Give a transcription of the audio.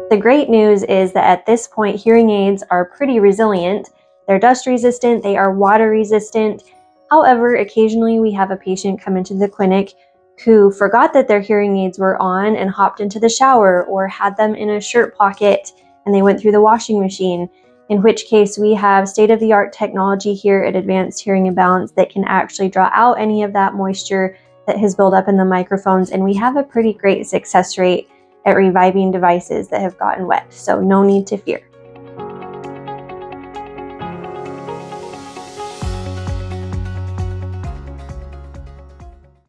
The great news is that at this point, hearing aids are pretty resilient. They're dust resistant, they are water resistant. However, occasionally we have a patient come into the clinic who forgot that their hearing aids were on and hopped into the shower or had them in a shirt pocket and they went through the washing machine, in which case we have state-of-the-art technology here at Advanced Hearing and Balance that can actually draw out any of that moisture that has built up in the microphones, and we have a pretty great success rate at reviving devices that have gotten wet, so no need to fear.